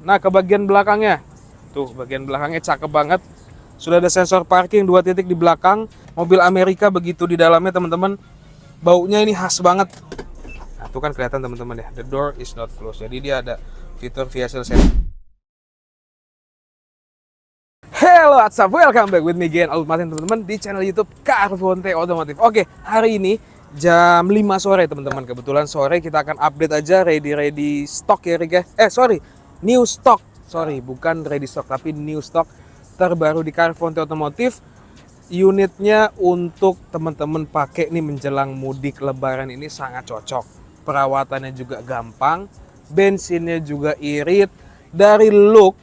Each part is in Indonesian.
Nah, ke bagian belakangnya. Tuh, bagian belakangnya cakep banget. Sudah ada sensor parking 2 titik di belakang. Mobil Amerika begitu di dalamnya, teman-teman. Baunya ini khas banget. Nah, tuh kan kelihatan teman-teman ya. The door is not closed. Jadi dia ada fitur vehicle safety. Hello, what's up? Welcome back with me again, Alut Martin, teman-teman, di channel YouTube Carvonte Otomotif. Oke, hari ini jam 5 sore, teman-teman. Kebetulan sore kita akan update aja ready stock ya, Rick ya. New stock. Sorry, bukan ready stock, tapi new stock terbaru di Carvonte Otomotif. Unitnya untuk teman-teman pakai nih menjelang mudik lebaran ini sangat cocok. Perawatannya juga gampang, bensinnya juga irit. Dari look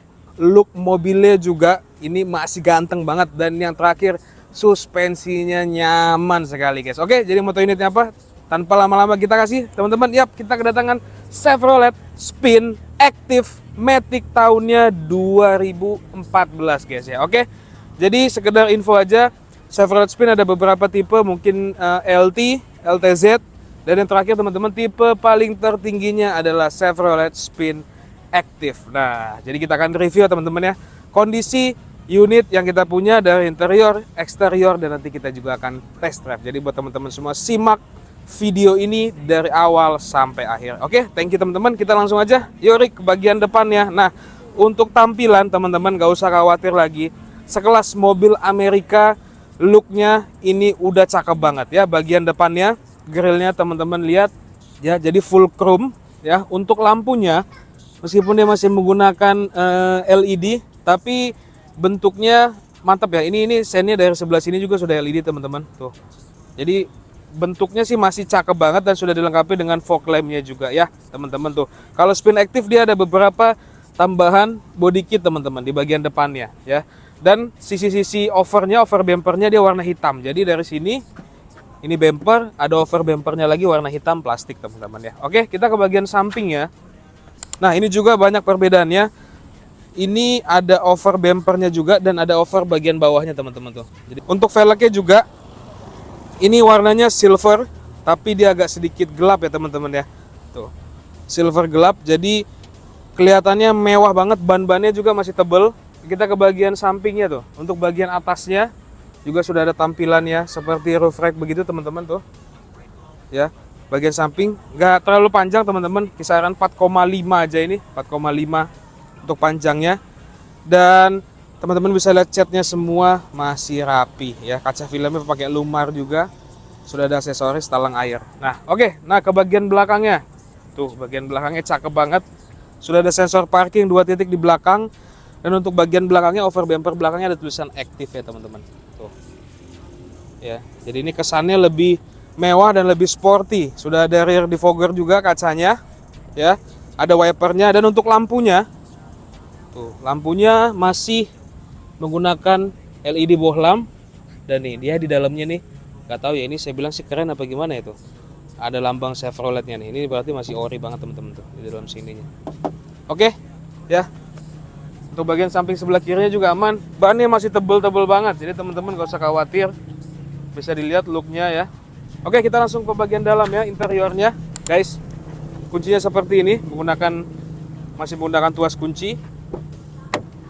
mobilnya juga ini masih ganteng banget, dan yang terakhir suspensinya nyaman sekali, guys. Oke, jadi motor unitnya apa? Tanpa lama-lama kita kasih teman-teman, kita kedatangan Chevrolet Spin Active Matic tahunnya 2014, guys ya. Oke. Jadi sekedar info aja, Chevrolet Spin ada beberapa tipe, mungkin LT, LTZ, dan yang terakhir teman-teman tipe paling tertingginya adalah Chevrolet Spin Active. Nah, jadi kita akan review teman-teman ya kondisi unit yang kita punya dari interior, eksterior, dan nanti kita juga akan test drive. Jadi buat teman-teman semua simak video ini dari awal sampai akhir. Oke, thank you teman-teman. Kita langsung aja yuk ke bagian depannya. Nah, untuk tampilan teman-teman gak usah khawatir lagi. Sekelas mobil Amerika, looknya ini udah cakep banget ya. Bagian depannya, grillnya teman-teman lihat ya, jadi full chrome ya. Untuk lampunya, meskipun dia masih menggunakan LED, tapi bentuknya mantap ya. Ini sennya dari sebelah sini juga sudah LED, teman-teman. Tuh. Jadi bentuknya sih masih cakep banget dan sudah dilengkapi dengan fog lampnya juga ya, teman-teman tuh. Kalau Spin Active dia ada beberapa tambahan body kit, teman-teman, di bagian depannya ya. Dan sisi-sisi over bumpernya dia warna hitam. Jadi dari sini ini bumper, ada over bumpernya lagi warna hitam plastik, teman-teman ya. Oke, kita ke bagian samping ya. Nah, ini juga banyak perbedaannya. Ini ada over bumpernya juga dan ada over bagian bawahnya, teman-teman tuh. Jadi untuk velgnya juga ini warnanya silver, tapi dia agak sedikit gelap ya, teman-teman ya. Tuh. Silver gelap, jadi kelihatannya mewah banget. Ban-bannya juga masih tebel. Kita ke bagian sampingnya tuh. Untuk bagian atasnya juga sudah ada tampilannya seperti roof rack begitu, teman-teman tuh. Ya. Bagian samping nggak terlalu panjang, teman-teman, kisaran 4,5 aja ini, 4,5 untuk panjangnya. Dan teman-teman bisa lihat catnya semua masih rapi ya. Kaca filmnya pakai Lumar juga. Sudah ada aksesoris talang air. Nah, oke. Nah, ke bagian belakangnya. Tuh, bagian belakangnya cakep banget. Sudah ada sensor parking 2 titik di belakang. Dan untuk bagian belakangnya, over bumper belakangnya ada tulisan Active ya, teman-teman. Tuh. Ya, jadi ini kesannya lebih mewah dan lebih sporty. Sudah ada rear defogger juga kacanya ya. Ada wipernya, dan untuk lampunya tuh, lampunya masih menggunakan LED bohlam. Dan nih dia di dalamnya nih, nggak tahu ya, ini saya bilang sih keren apa gimana itu. Ada lambang Chevroletnya nih. Ini berarti masih ori banget, teman-teman tuh di dalam sininya. Oke, ya. Untuk bagian samping sebelah kirinya juga aman. Bannya masih tebel-tebel banget. Jadi teman-teman gak usah khawatir. Bisa dilihat looknya ya. Oke, kita langsung ke bagian dalam ya, interiornya, guys. Kuncinya seperti ini, masih menggunakan tuas kunci.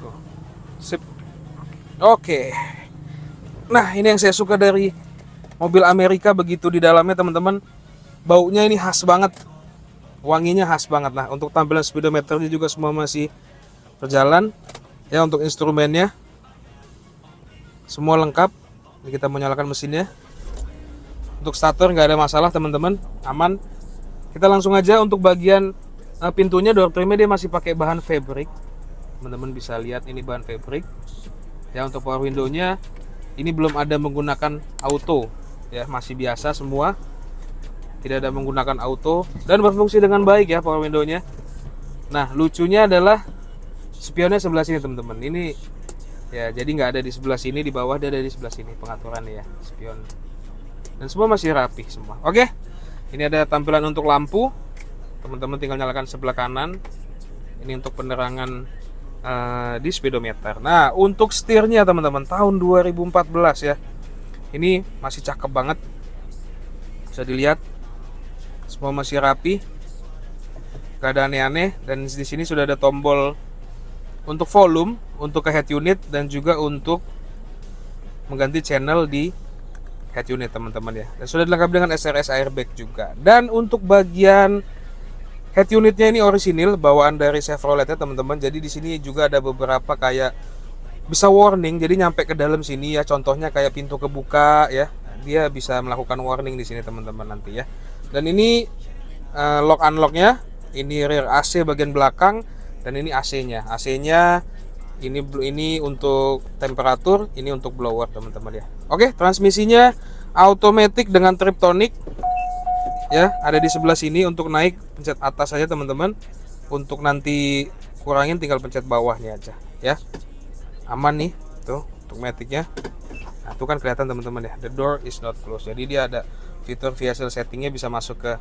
Tuh. Sip. Oke. Nah, ini yang saya suka dari mobil Amerika begitu di dalamnya, teman-teman. Baunya ini khas banget. Wanginya khas banget. Nah, untuk tampilan speedometernya juga semua masih berjalan. Ya, untuk instrumennya semua lengkap. Ini kita menyalakan mesinnya. Untuk starter nggak ada masalah, teman-teman, aman. Kita langsung aja untuk bagian pintunya, door trimnya dia masih pakai bahan fabric. Teman-teman bisa lihat ini bahan fabric. Ya, untuk power window-nya ini belum ada menggunakan auto. Ya, masih biasa semua. Tidak ada menggunakan auto dan berfungsi dengan baik ya power window-nya. Nah, lucunya adalah spionnya sebelah sini, teman-teman. Ini ya, jadi nggak ada di sebelah sini, di bawah, dia ada di sebelah sini pengaturannya ya, spion. Dan semua masih rapi semua. Oke. Ini ada tampilan untuk lampu. Teman-teman tinggal nyalakan sebelah kanan. Ini untuk penerangan di speedometer. Nah, untuk setirnya teman-teman tahun 2014 ya. Ini masih cakep banget. Bisa dilihat. Semua masih rapi. Gak ada aneh-aneh, dan di sini sudah ada tombol untuk volume, untuk ke head unit, dan juga untuk mengganti channel di head unit teman-teman ya. Dan sudah dilengkapi dengan SRS airbag juga. Dan untuk bagian head unitnya ini orisinil bawaan dari Chevrolet ya teman-teman. Jadi di sini juga ada beberapa kayak bisa warning, jadi nyampe ke dalam sini ya. Contohnya kayak pintu kebuka ya. Dia bisa melakukan warning di sini teman-teman nanti ya. Dan ini lock unlocknya, ini rear AC bagian belakang, dan ini AC-nya. AC-nya ini untuk temperatur, ini untuk blower teman-teman ya. Oke, transmisinya automatic dengan Triptonic ya, ada di sebelah sini. Untuk naik pencet atas saja teman-teman, untuk nanti kurangin tinggal pencet bawahnya aja ya. Aman nih tuh untuk maticnya. Nah itu kan kelihatan teman-teman ya, the door is not closed. Jadi dia ada fitur vehicle settingnya, bisa masuk ke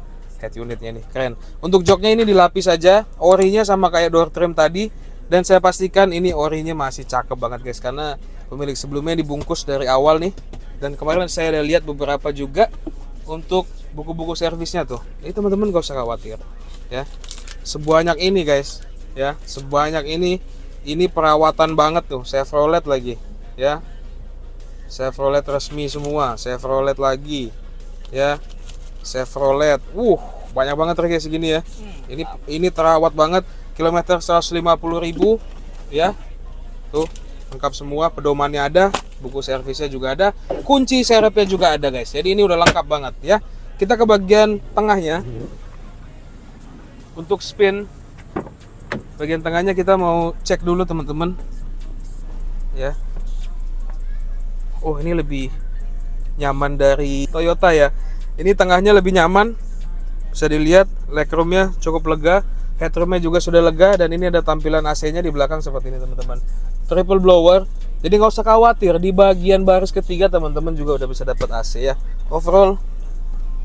head unitnya nih, keren. Untuk joknya ini dilapis saja, orinya sama kayak door trim tadi. Dan saya pastikan ini orinya masih cakep banget guys, karena pemilik sebelumnya dibungkus dari awal nih. Dan kemarin saya ada lihat beberapa juga untuk buku-buku servisnya tuh. Ini teman-teman gak usah khawatir ya. Sebanyak ini guys ya, sebanyak ini perawatan banget tuh, Chevrolet lagi ya. Chevrolet resmi semua, Chevrolet lagi ya. Chevrolet. Banyak banget guys segini ya. Ini terawat banget. Kilometer 150.000 ya. Tuh, lengkap semua, pedomannya ada, buku servisnya juga ada, kunci serepnya juga ada guys. Jadi ini udah lengkap banget ya. Kita ke bagian tengahnya. Untuk spin bagian tengahnya kita mau cek dulu teman-teman ya. Oh, ini lebih nyaman dari Toyota ya. Ini tengahnya lebih nyaman. Bisa dilihat legroomnya cukup lega, headroomnya juga sudah lega, dan ini ada tampilan AC-nya di belakang seperti ini teman-teman. Triple blower. Jadi nggak usah khawatir, di bagian baris ketiga teman-teman juga udah bisa dapat AC ya. Overall,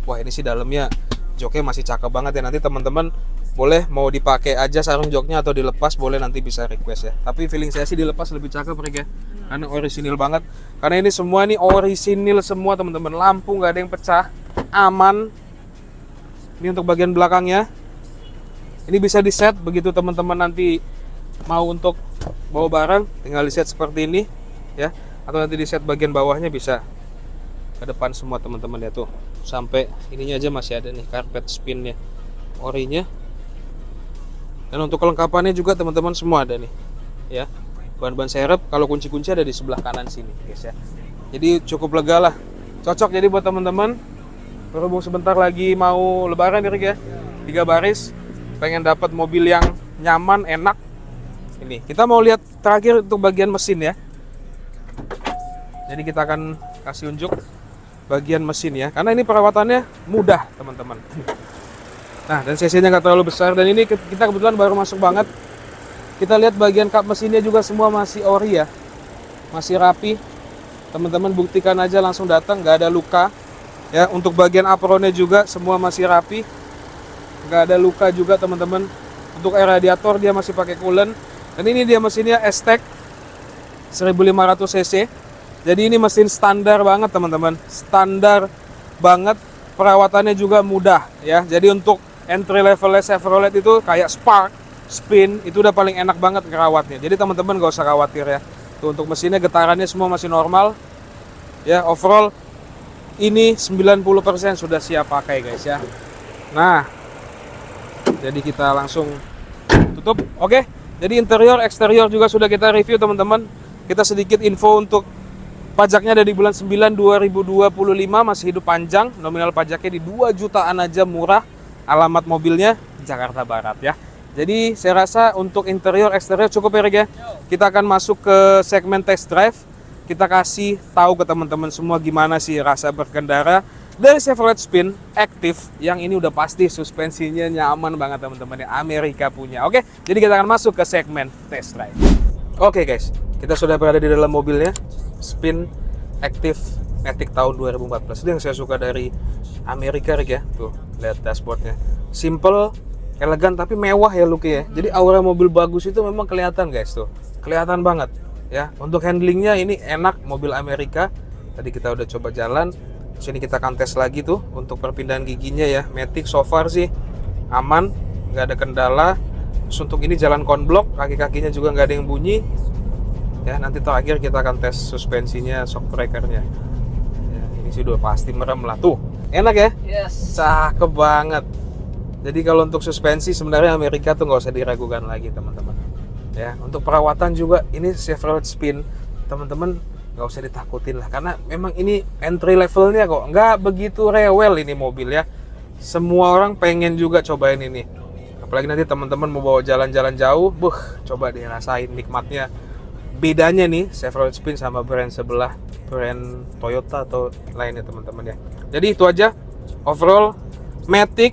wah ini sih dalamnya joknya masih cakep banget ya. Nanti teman-teman boleh mau dipakai aja sarung joknya atau dilepas, boleh, nanti bisa request ya. Tapi feeling saya sih dilepas lebih cakep ya, karena orisinil banget. Karena ini semua nih orisinil semua teman-teman. Lampu nggak ada yang pecah, aman. Ini untuk bagian belakangnya. Ini bisa di set begitu teman-teman nanti mau untuk bawa barang, tinggal di set seperti ini ya. Atau nanti di set bagian bawahnya bisa ke depan semua teman-teman ya tuh. Sampai ininya aja masih ada nih karpet spinnya, orinya. Dan untuk kelengkapannya juga teman-teman semua ada nih ya. Ban-ban serep, kalau kunci-kunci ada di sebelah kanan sini guys ya. Jadi cukup lega lah. Cocok jadi buat teman-teman berhubung sebentar lagi mau lebaran ya, 3 baris, pengen dapat mobil yang nyaman, enak. Ini kita mau lihat terakhir untuk bagian mesin ya. Jadi kita akan kasih unjuk bagian mesin ya, karena ini perawatannya mudah teman-teman. Nah, dan cc-nya nggak terlalu besar, dan ini kita kebetulan baru masuk banget. Kita lihat bagian kap mesinnya juga semua masih ori ya, masih rapi. Teman-teman buktikan aja, langsung datang, nggak ada luka ya. Untuk bagian apronnya juga semua masih rapi, nggak ada luka juga teman-teman. Untuk air radiator dia masih pakai coolant. Dan ini dia mesinnya S-Tech 1500 cc. Jadi ini mesin standar banget teman-teman, standar banget. Perawatannya juga mudah ya. Jadi untuk entry levelnya Chevrolet itu kayak Spark, Spin, itu udah paling enak banget ngerawatnya. Jadi teman-teman gak usah khawatir ya. Tuh, untuk mesinnya getarannya semua masih normal ya. Overall ini 90% sudah siap pakai guys ya. Nah, jadi kita langsung tutup. Oke, jadi interior eksterior juga sudah kita review teman-teman. Kita sedikit info untuk pajaknya ada di bulan 9 2025, masih hidup panjang. Nominal pajaknya di 2 jutaan aja, murah. Alamat mobilnya Jakarta Barat ya. Jadi saya rasa untuk interior eksterior cukup ya Rick ya. Kita akan masuk ke segmen test drive. Kita kasih tahu ke teman-teman semua gimana sih rasa berkendara dari Chevrolet Spin Active, yang ini udah pasti suspensinya nyaman banget teman-teman, yang Amerika punya. Oke, jadi kita akan masuk ke segmen test drive. Oke guys, kita sudah berada di dalam mobilnya, Spin Active Matic tahun 2014. Itu yang saya suka dari Amerika Rick ya. Tuh, lihat dashboardnya. Simple, elegan tapi mewah ya looknya ya. Jadi aura mobil bagus itu memang kelihatan guys tuh. Kelihatan banget ya. Untuk handlingnya ini enak, mobil Amerika. Tadi kita udah coba jalan. Sini kita akan tes lagi tuh untuk perpindahan giginya ya. Matic so far sih aman, nggak ada kendala. Terus untuk ini jalan konblok, kaki-kakinya juga nggak ada yang bunyi. Ya, nanti terakhir kita akan tes suspensinya, shock breakernya. Ya, ini sih udah pasti merem lah tuh. Enak ya? Yes. Cakep banget. Jadi kalau untuk suspensi sebenarnya Amerika tuh nggak usah diragukan lagi teman-teman. Ya, untuk perawatan juga ini Chevrolet Spin, teman-teman nggak usah ditakutin lah, karena memang ini entry levelnya kok, nggak begitu rewel ini mobil ya. Semua orang pengen juga cobain ini. Apalagi nanti teman-teman mau bawa jalan-jalan jauh, coba dirasain nikmatnya. Bedanya nih Chevrolet Spin sama brand sebelah, brand Toyota atau lainnya teman-teman ya. Jadi itu aja overall. Matic,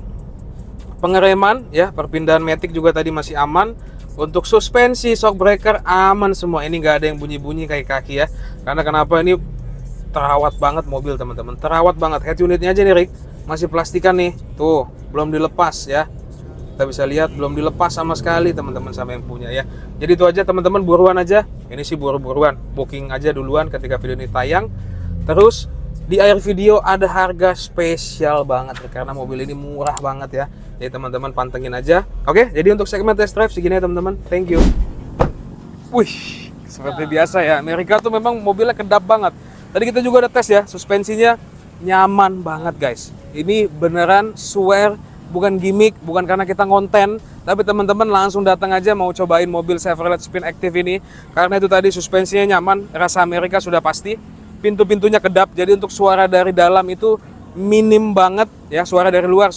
pengereman ya, perpindahan Matic juga tadi masih aman. Untuk suspensi, shock breaker aman semua. Ini nggak ada yang bunyi-bunyi kayak kaki ya. Karena kenapa, ini terawat banget mobil teman-teman, terawat banget. Head unitnya aja nih Rick, masih plastikan nih, tuh belum dilepas ya. Kita bisa lihat belum dilepas sama sekali teman-teman sama yang punya ya. Jadi itu aja teman-teman, buruan aja. Ini sih buru-buruan, booking aja duluan ketika video ini tayang. Terus di akhir video ada harga spesial banget karena mobil ini murah banget ya. Jadi teman-teman pantengin aja. Oke, jadi untuk segmen test drive segini ya teman-teman. Thank you. Wih, seperti biasa ya, Amerika tuh memang mobilnya kedap banget. Tadi kita juga ada tes ya, suspensinya nyaman banget guys. Ini beneran swear, bukan gimmick, bukan karena kita ngonten, tapi teman-teman langsung datang aja mau cobain mobil Chevrolet Spin Active ini. Karena itu tadi suspensinya nyaman, rasa Amerika sudah pasti. Pintu-pintunya kedap, jadi untuk suara dari dalam itu minim banget ya, suara dari luar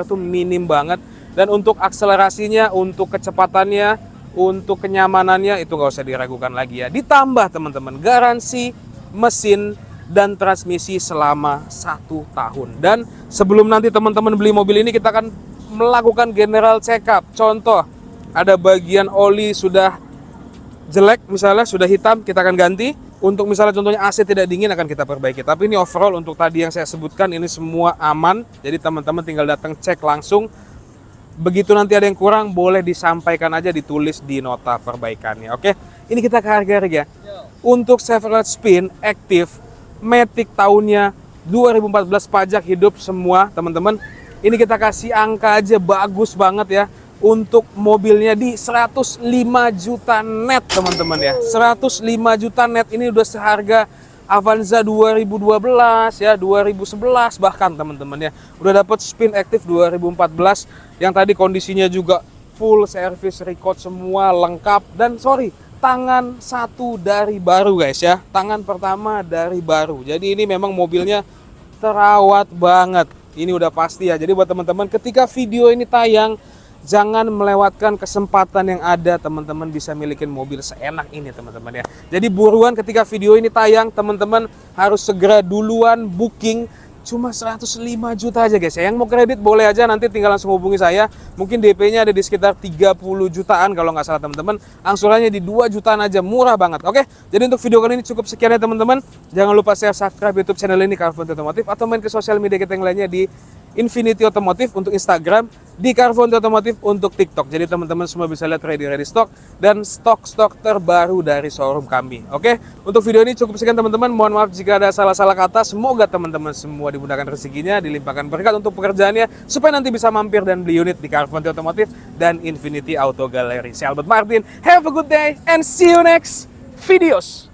tuh minim banget. Dan untuk akselerasinya, untuk kecepatannya, untuk kenyamanannya itu nggak usah diragukan lagi ya. Ditambah teman-teman garansi mesin dan transmisi selama 1 tahun. Dan sebelum nanti teman-teman beli mobil ini, kita akan melakukan general check up. Contoh, ada bagian oli sudah jelek misalnya, sudah hitam, kita akan ganti. Untuk misalnya contohnya AC tidak dingin akan kita perbaiki. Tapi ini overall untuk tadi yang saya sebutkan ini semua aman. Jadi teman-teman tinggal datang cek langsung. Begitu nanti ada yang kurang boleh disampaikan aja, ditulis di nota perbaikannya. Oke, ini kita ke harga ya. Untuk Chevrolet Spin Active Matic tahunnya 2014 pajak hidup semua teman-teman. Ini kita kasih angka aja bagus banget ya. Untuk mobilnya di 105 juta net teman-teman ya. 105 juta net, ini udah seharga Avanza 2012 ya, 2011 bahkan teman-teman ya. Udah dapat Spin Active 2014 yang tadi kondisinya juga full service record semua lengkap. Dan tangan satu dari baru guys ya. Tangan pertama dari baru. Jadi ini memang mobilnya terawat banget. Ini udah pasti ya. Jadi buat teman-teman ketika video ini tayang, jangan melewatkan kesempatan yang ada, teman-teman bisa milikin mobil seenak ini teman-teman ya. Jadi buruan ketika video ini tayang, teman-teman harus segera duluan booking. Cuma 105 juta aja guys ya. Yang mau kredit boleh aja, nanti tinggal langsung hubungi saya. Mungkin DP-nya ada di sekitar 30 jutaan kalau nggak salah teman-teman. Angsurannya di 2 jutaan aja, murah banget. Oke, jadi untuk video kali ini cukup sekian ya teman-teman. Jangan lupa share, subscribe YouTube channel ini Carfonte Otomotif, atau main ke sosial media kita yang lainnya di Infinity Otomotif untuk Instagram, di Carfonte Otomotif untuk TikTok. Jadi teman-teman semua bisa lihat ready stock dan stok-stok terbaru dari showroom kami. Oke, untuk video ini cukup sekian teman-teman. Mohon maaf jika ada salah-salah kata. Semoga teman-teman semua dimudahkan rezekinya, dilimpahkan berkat untuk pekerjaannya, supaya nanti bisa mampir dan beli unit di Carfonte Otomotif dan Infinity Auto Gallery. Saya Albert Martin. Have a good day and see you next videos.